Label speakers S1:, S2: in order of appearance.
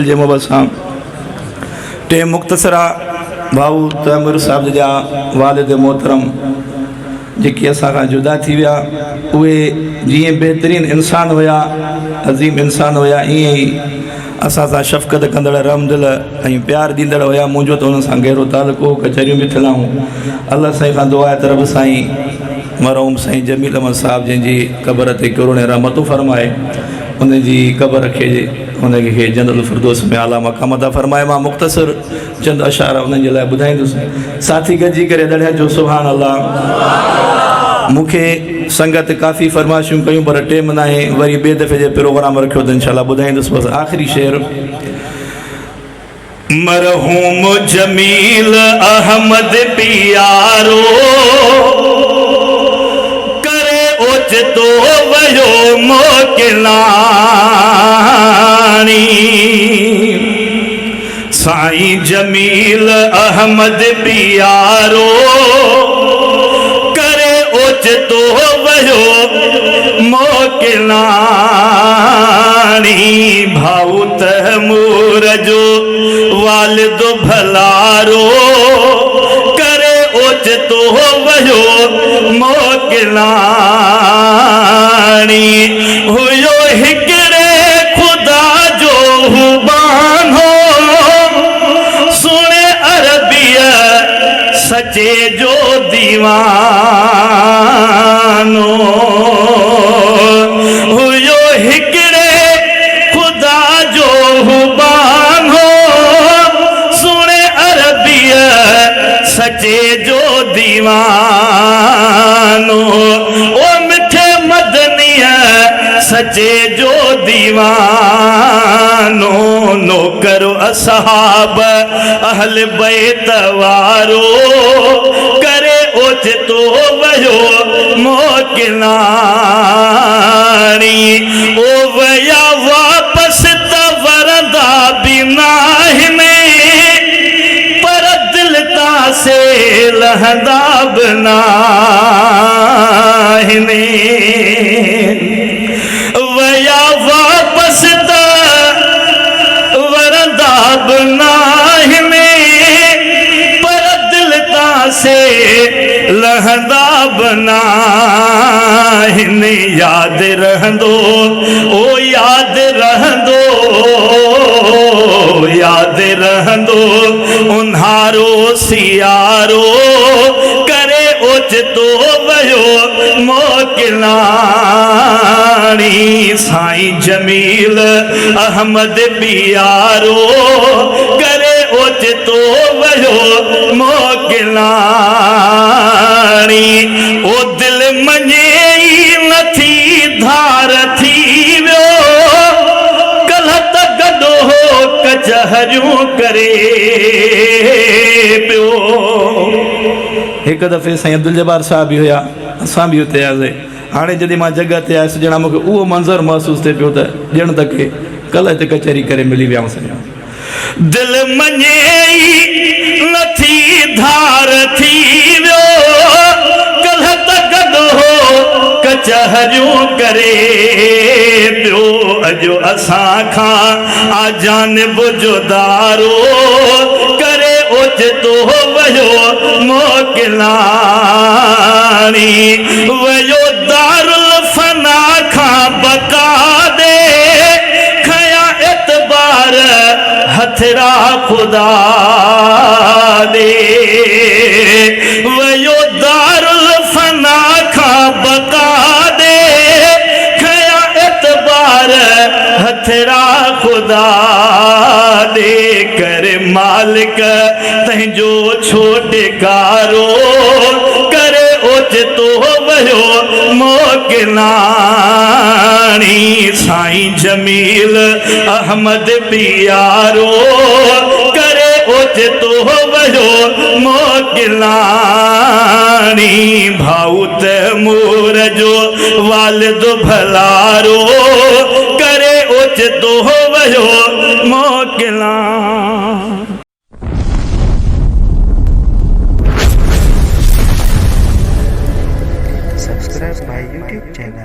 S1: जे मोहब्बत सां टे मुख़्तसरा भाऊ तैमूर साहब जा वालिद मोहतरम जेके असां खां जुदा थी विया, उहे जीअं बहितरीन इंसान हुया, अज़ीम इंसान हुया, ईअं ई असां सां शफ़क़त कंदड़, रहमदिल ऐं प्यार ॾींदड़ हुया। मुंहिंजो त हुन सां गहिरो तालुक़ो, कचहरियूं बि थियलूं। अल्लाह साईं खां दुआ आहे तरफ़ साईं मरहूम साईं जमील अहमद साहब जंहिंजी क़बर ते करोड़े रहमतूं फरमाए, उनजी क़बर खे उनखे जन्नतुल फिरदौस में आला मक़ाम अता फरमाए। मां मुख़्तसर चंद अशारा उन्हनि जे लाइ ॿुधाईंदुसि। साथी गॾिजी करे दड़िया जो सुभान अल्लाह। मूंखे संगत काफ़ी फरमाइशूं कयूं पर टेम न आहे, वरी ॿिए दफ़े जे प्रोग्राम रखियो त इंशाअल्लाह ॿुधाईंदुसि। बसि आख़िरी शेर मरहूम जमील अहमद पियारो करे ओचितो वयो मोकिलानी, साईं जमील अहमद पियारो करे ओचितो वयो मोकिलानी, भाऊ तैमूर जो वालिद भलारो करे ओचितो वयो मोकिलानी, हुयो हिकिड़े खुदा जो हुबान हो, सुने अरबिया सचे जो दीवानो, हुयो हिकिड़े खुदा जो हुबान हो, सुने अरबिया सचे जो दीवानो, ओ मिठे मदनिया सचे जो दीवानो, नौकर असहाब अहल बैत वारो करे ओचितो वयो मोकिलानी, ओ वया वापस त वरदा बिना हिने, पर दिल तासे लहंदा बिना हिने, वया वापस त वरदा बिना हिने, पर दिल तासे लहंदा बना हिने, याद रहंदो ओ याद रहंदो, याद रहंदो उन्हारो सियारो करे ओचितो वयो मोकिलानी, साईं जमील अहमद पियारो करे ओचितो वयो मोकिलानी, ओ दिल मञे नथी धार थी वियो, कल्ह त गॾो हो कचहरियूं करे पियो। हिकु दफ़े साईं अब्दुल जब्बार साहब बि हुया, असां बि हुते आयासीं। हाणे जॾहिं मां जॻह ते आयुसि ॼणा मूंखे उहो मंज़र महसूसु थिए पियो त ॼण त के कल्ह हिते कचहरी करे मिली वियासीं। दिल मञे नथी धार थी वियो, कल्ह त गॾो हो कचहरियूं करे पियो, अॼु असां खां आजानिब जुदारो करे ओचितो वयो मोकिलानी, वयो दारुल फना खां बका दे खया एतबार हथरा खुदा दे, वयो दारुल फना खां बका दे खया एतबार हथरा खुदा दे, कर मालिक तंहिंजो छोटकारो करे ओचितो वयो मोकिलानी, साईं जमील अहमद पियारो करे ओचितो वयो मोकिलानी, भाऊ तैमूर जो वालिद भलारो करे ओचितो वयो मोकिलानी।
S2: Subscribe my YouTube channel.